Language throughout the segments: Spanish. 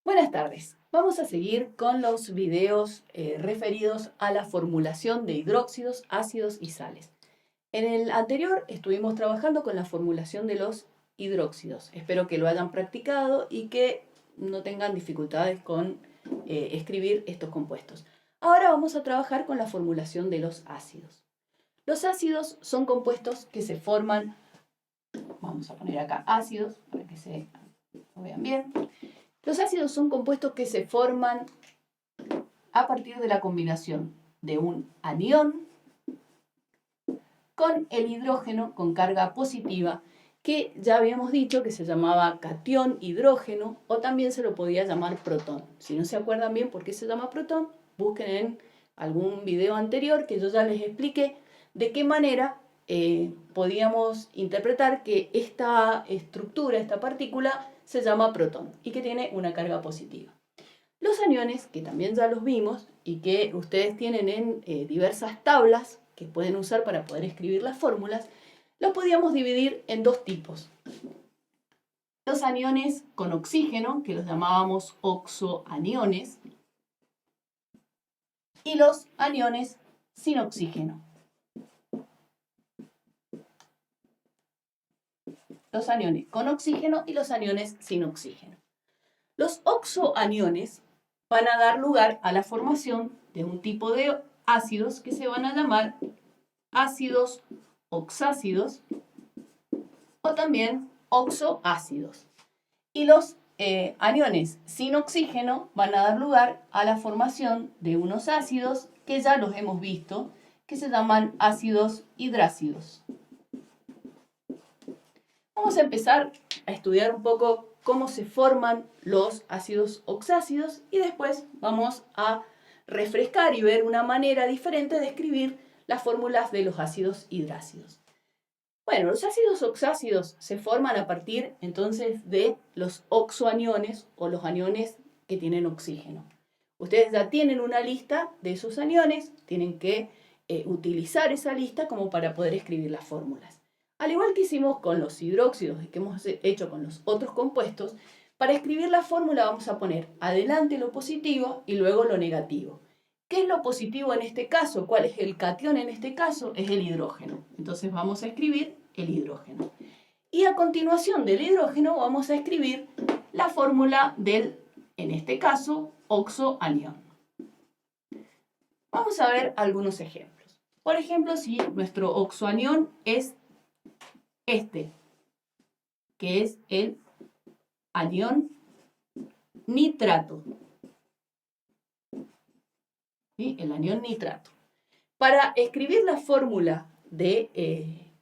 Buenas tardes. Vamos a seguir con los videos referidos a la formulación de hidróxidos, ácidos y sales. En el anterior estuvimos trabajando con la formulación de los hidróxidos. Espero que lo hayan practicado y que no tengan dificultades con escribir estos compuestos. Ahora vamos a trabajar con la formulación de los ácidos. Los ácidos son compuestos que se forman, vamos a poner acá ácidos para que lo vean bien. Los ácidos son compuestos que se forman a partir de la combinación de un anión con el hidrógeno con carga positiva, que ya habíamos dicho que se llamaba catión hidrógeno o también se lo podía llamar protón. Si no se acuerdan bien por qué se llama protón, busquen en algún video anterior que yo ya les expliqué de qué manera podíamos interpretar que esta estructura, esta partícula, se llama protón y que tiene una carga positiva. Los aniones, que también ya los vimos y que ustedes tienen en diversas tablas que pueden usar para poder escribir las fórmulas, los podíamos dividir en dos tipos. Los aniones con oxígeno, que los llamábamos oxoaniones, y los aniones sin oxígeno. Los aniones con oxígeno y los aniones sin oxígeno. Los oxoaniones van a dar lugar a la formación de un tipo de ácidos que se van a llamar ácidos oxácidos o también oxoácidos. Y los aniones sin oxígeno van a dar lugar a la formación de unos ácidos que ya los hemos visto, que se llaman ácidos hidrácidos. Vamos a empezar a estudiar un poco cómo se forman los ácidos oxácidos y después vamos a refrescar y ver una manera diferente de escribir las fórmulas de los ácidos hidrácidos. Bueno, los ácidos oxácidos se forman a partir entonces de los oxoaniones o los aniones que tienen oxígeno. Ustedes ya tienen una lista de esos aniones, tienen que utilizar esa lista como para poder escribir las fórmulas. Al igual que hicimos con los hidróxidos y que hemos hecho con los otros compuestos, para escribir la fórmula vamos a poner adelante lo positivo y luego lo negativo. ¿Qué es lo positivo en este caso? ¿Cuál es el catión en este caso? Es el hidrógeno. Entonces vamos a escribir el hidrógeno. Y a continuación del hidrógeno vamos a escribir la fórmula del, en este caso, oxoanión. Vamos a ver algunos ejemplos. Por ejemplo, si nuestro oxoanión es este, que es el anión nitrato. ¿Sí? El anión nitrato. Para escribir la fórmula de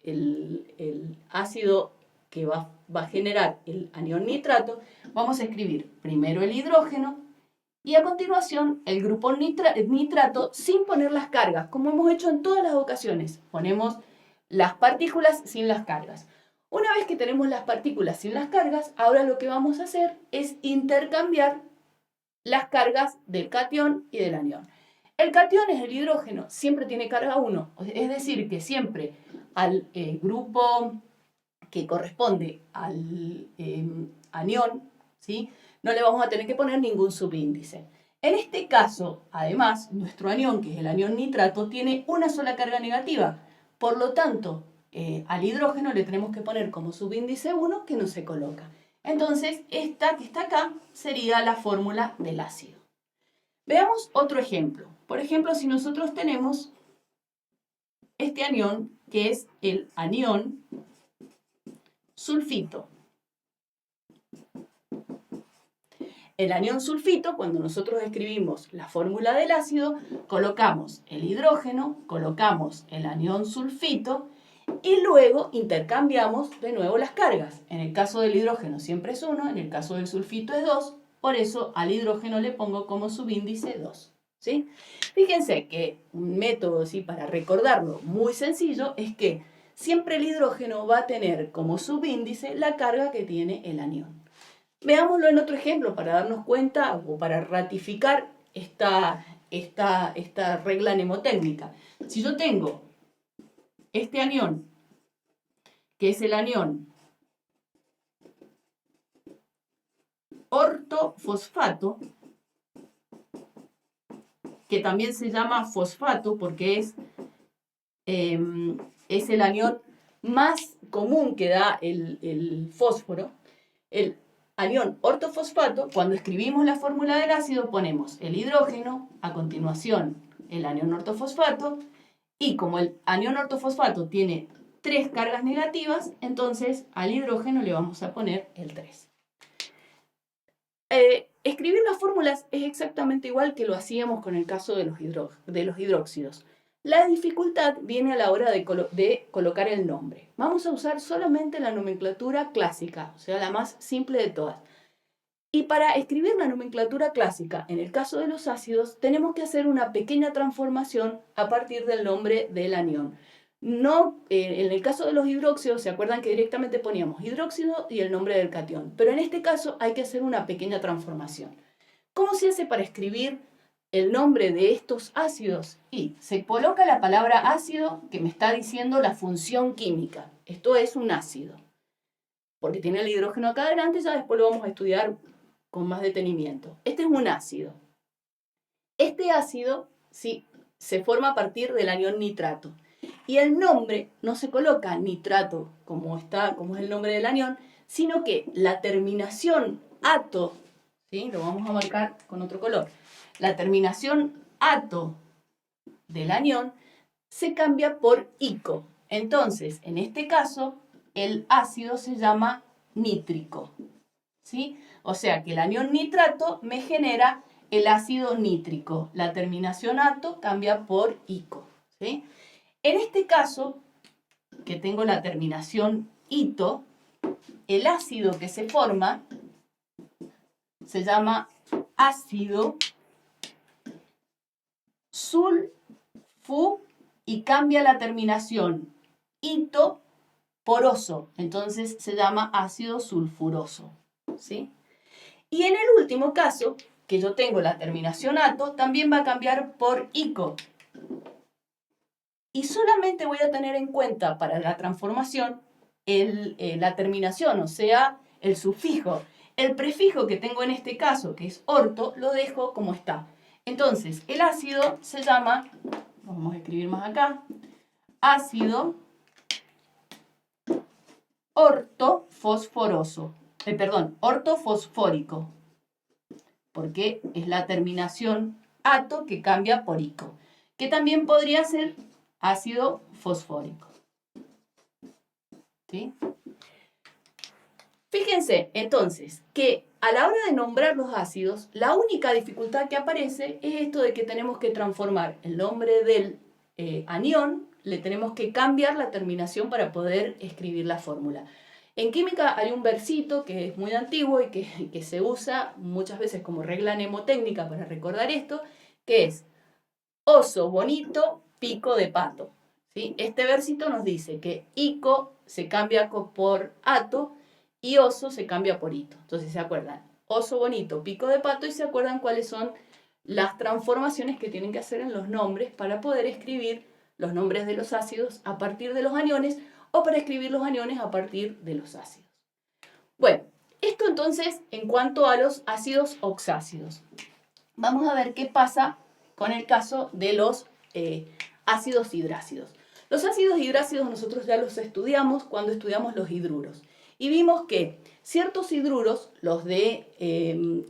el ácido que va a generar el anión nitrato, vamos a escribir primero el hidrógeno y a continuación el grupo nitrato sin poner las cargas, como hemos hecho en todas las ocasiones. Ponemos las partículas sin las cargas. Una vez que tenemos las partículas sin las cargas, ahora lo que vamos a hacer es intercambiar las cargas del catión y del anión. El catión es el hidrógeno, siempre tiene carga 1, es decir, que siempre al grupo que corresponde al anión, ¿sí?, no le vamos a tener que poner ningún subíndice. En este caso, además, nuestro anión, que es el anión nitrato, tiene una sola carga negativa. Por lo tanto, al hidrógeno le tenemos que poner como subíndice 1 que no se coloca. Entonces, esta que está acá sería la fórmula del ácido. Veamos otro ejemplo. Por ejemplo, si nosotros tenemos este anión, que es el anión sulfito. El anión sulfito, cuando nosotros escribimos la fórmula del ácido, colocamos el hidrógeno, colocamos el anión sulfito y luego intercambiamos de nuevo las cargas. En el caso del hidrógeno siempre es 1, en el caso del sulfito es 2, por eso al hidrógeno le pongo como subíndice 2. ¿Sí? Fíjense que un método, ¿sí?, para recordarlo muy sencillo es que siempre el hidrógeno va a tener como subíndice la carga que tiene el anión. Veámoslo en otro ejemplo para darnos cuenta o para ratificar esta regla mnemotécnica. Si yo tengo este anión, que es el anión ortofosfato, que también se llama fosfato porque es el anión más común que da el fósforo. El anión ortofosfato, cuando escribimos la fórmula del ácido, ponemos el hidrógeno, a continuación el anión ortofosfato, y como el anión ortofosfato tiene 3 cargas negativas, entonces al hidrógeno le vamos a poner el 3. Escribir las fórmulas es exactamente igual que lo hacíamos con el caso de los hidróxidos. La dificultad viene a la hora de colocar el nombre. Vamos a usar solamente la nomenclatura clásica, o sea, la más simple de todas. Y para escribir la nomenclatura clásica, en el caso de los ácidos, tenemos que hacer una pequeña transformación a partir del nombre del anión. No, en el caso de los hidróxidos, ¿se acuerdan que directamente poníamos hidróxido y el nombre del catión? Pero en este caso hay que hacer una pequeña transformación. ¿Cómo se hace para escribir el nombre de estos ácidos? Y se coloca la palabra ácido que me está diciendo la función química. Esto es un ácido. Porque tiene el hidrógeno acá adelante, ya después lo vamos a estudiar con más detenimiento. Este es un ácido. Este ácido sí, se forma a partir del anión nitrato. Y el nombre no se coloca nitrato, como es el nombre del anión, sino que la terminación ato, ¿sí? Lo vamos a marcar con otro color. La terminación ato del anión se cambia por ico. Entonces, en este caso, el ácido se llama nítrico, ¿sí? O sea que el anión nitrato me genera el ácido nítrico. La terminación ato cambia por ico, ¿sí? En este caso, que tengo la terminación ito, el ácido que se forma se llama ácido sulfu y cambia la terminación ito por oso. Entonces se llama ácido sulfuroso, ¿sí? Y en el último caso, que yo tengo la terminación ato, también va a cambiar por ico. Y solamente voy a tener en cuenta para la transformación la terminación, o sea, el sufijo. El prefijo que tengo en este caso, que es orto, lo dejo como está. Entonces, el ácido se llama, vamos a escribir más acá, ácido ortofosforoso. Ortofosfórico, porque es la terminación ato que cambia por ico, que también podría ser ácido fosfórico. ¿Sí? Fíjense, entonces, que a la hora de nombrar los ácidos, la única dificultad que aparece es esto de que tenemos que transformar el nombre del anión, le tenemos que cambiar la terminación para poder escribir la fórmula. En química hay un versito que es muy antiguo y que se usa muchas veces como regla mnemotécnica para recordar esto, que es oso bonito, pico de pato. ¿Sí? Este versito nos dice que ico se cambia por ato y oso se cambia por ito. Entonces se acuerdan, oso bonito, pico de pato, y se acuerdan cuáles son las transformaciones que tienen que hacer en los nombres para poder escribir los nombres de los ácidos a partir de los aniones o para escribir los aniones a partir de los ácidos. Bueno, esto entonces en cuanto a los ácidos oxácidos. Vamos a ver qué pasa con el caso de los ácidos hidrácidos. Los ácidos hidrácidos nosotros ya los estudiamos cuando estudiamos los hidruros. Y vimos que ciertos hidruros, los de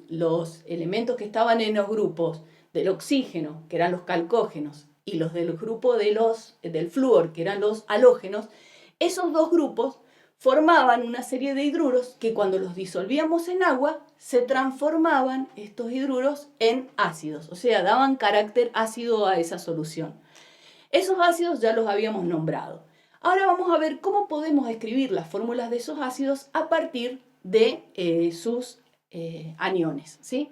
los elementos que estaban en los grupos del oxígeno, que eran los calcógenos, y los del grupo del flúor, que eran los halógenos, esos dos grupos formaban una serie de hidruros que cuando los disolvíamos en agua se transformaban estos hidruros en ácidos, o sea, daban carácter ácido a esa solución. Esos ácidos ya los habíamos nombrado. Ahora vamos a ver cómo podemos escribir las fórmulas de esos ácidos a partir de sus aniones, ¿sí?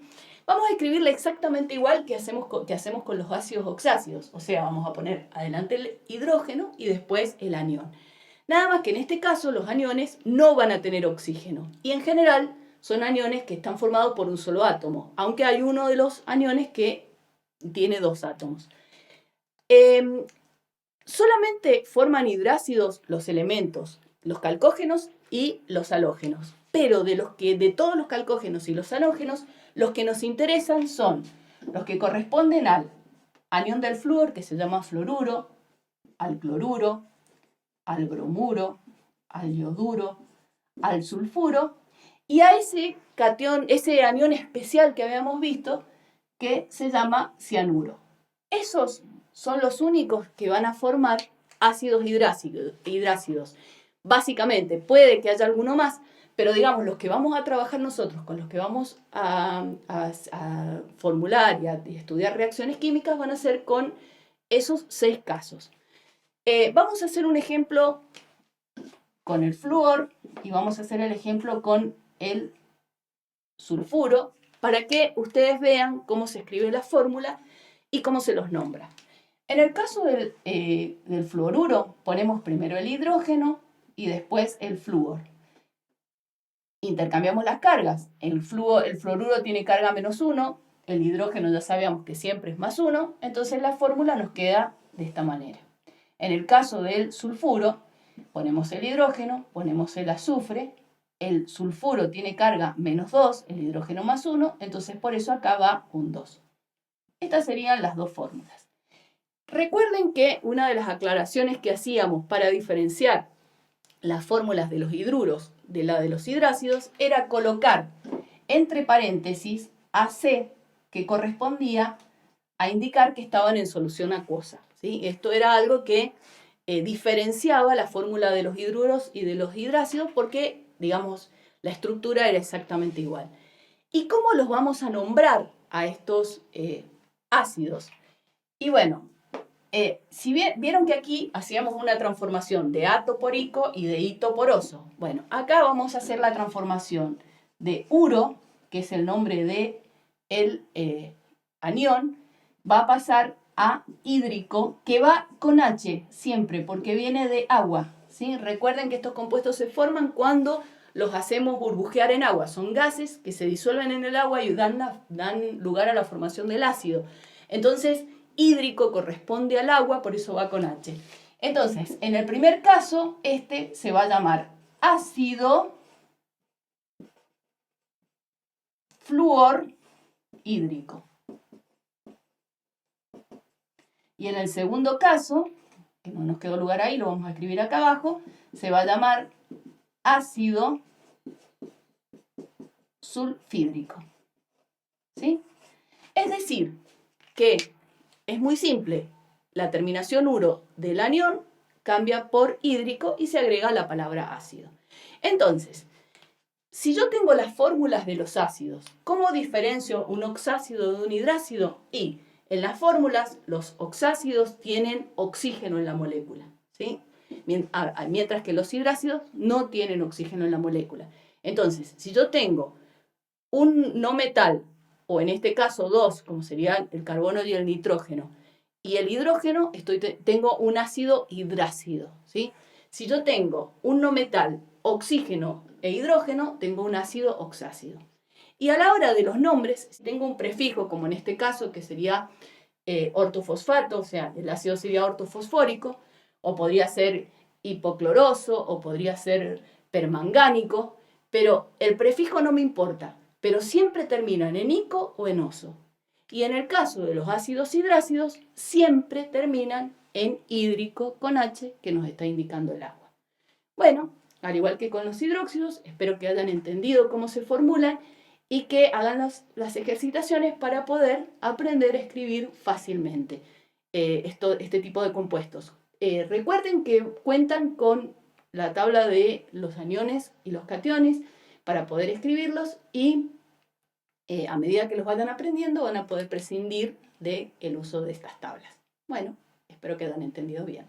Vamos a escribirla exactamente igual que hacemos con los ácidos oxácidos, o sea, vamos a poner adelante el hidrógeno y después el anión. Nada más que en este caso los aniones no van a tener oxígeno y en general son aniones que están formados por un solo átomo, aunque hay uno de los aniones que tiene 2 átomos. Solamente forman hidrácidos los elementos, los calcógenos y los halógenos. pero de todos los chalcógenos y los halógenos, los que nos interesan son los que corresponden al anión del flúor, que se llama fluoruro, al cloruro, al bromuro, al yoduro, al sulfuro, y a ese catión, ese anión especial que habíamos visto, que se llama cianuro. Esos son los únicos que van a formar ácidos hidrácidos. Básicamente, puede que haya alguno más, pero digamos, los que vamos a trabajar nosotros, con los que vamos a formular y a estudiar reacciones químicas, van a ser con esos 6 casos. Vamos a hacer un ejemplo con el flúor y vamos a hacer el ejemplo con el sulfuro para que ustedes vean cómo se escribe la fórmula y cómo se los nombra. En el caso del fluoruro, ponemos primero el hidrógeno y después el flúor. Intercambiamos las cargas. El fluoruro tiene carga -1, el hidrógeno ya sabíamos que siempre es +1, entonces la fórmula nos queda de esta manera. En el caso del sulfuro, ponemos el hidrógeno, ponemos el azufre, el sulfuro tiene carga -2, el hidrógeno +1, entonces por eso acá va un 2. Estas serían las dos fórmulas. Recuerden que una de las aclaraciones que hacíamos para diferenciar las fórmulas de los hidruros de la de los hidrácidos era colocar entre paréntesis AC, que correspondía a indicar que estaban en solución acuosa, ¿sí? Esto era algo que diferenciaba la fórmula de los hidruros y de los hidrácidos porque, digamos, la estructura era exactamente igual. ¿Y cómo los vamos a nombrar a estos ácidos? Y bueno, si bien vieron que aquí hacíamos una transformación de ato por ico y de ito por oso. Bueno, acá vamos a hacer la transformación de uro, que es el nombre de el anión, va a pasar a hídrico, que va con H siempre, porque viene de agua, ¿sí? Recuerden que estos compuestos se forman cuando los hacemos burbujear en agua. Son gases que se disuelven en el agua y dan lugar a la formación del ácido. Entonces, hídrico corresponde al agua, por eso va con H. Entonces, en el primer caso, este se va a llamar ácido fluorhídrico. Y en el segundo caso, que no nos quedó lugar ahí, lo vamos a escribir acá abajo, se va a llamar ácido sulfídrico. ¿Sí? Es decir, que es muy simple. La terminación uro del anión cambia por hídrico y se agrega la palabra ácido. Entonces, si yo tengo las fórmulas de los ácidos, ¿cómo diferencio un oxácido de un hidrácido? Y en las fórmulas, los oxácidos tienen oxígeno en la molécula, ¿sí? Mientras que los hidrácidos no tienen oxígeno en la molécula. Entonces, si yo tengo un no metal, o en este caso dos, como serían el carbono y el nitrógeno, y el hidrógeno, tengo un ácido hidrácido, ¿sí? Si yo tengo un no metal, oxígeno e hidrógeno, tengo un ácido oxácido. Y a la hora de los nombres, si tengo un prefijo, como en este caso, que sería ortofosfato, o sea, el ácido sería ortofosfórico, o podría ser hipocloroso, o podría ser permangánico, pero el prefijo no me importa, pero siempre terminan en ico o en oso. Y en el caso de los ácidos hidrácidos, siempre terminan en hídrico con H, que nos está indicando el agua. Bueno, al igual que con los hidróxidos, espero que hayan entendido cómo se formulan y que hagan las ejercitaciones para poder aprender a escribir fácilmente este tipo de compuestos. Recuerden que cuentan con la tabla de los aniones y los cationes para poder escribirlos y a medida que los vayan aprendiendo van a poder prescindir del uso de estas tablas. Bueno, espero que hayan entendido bien.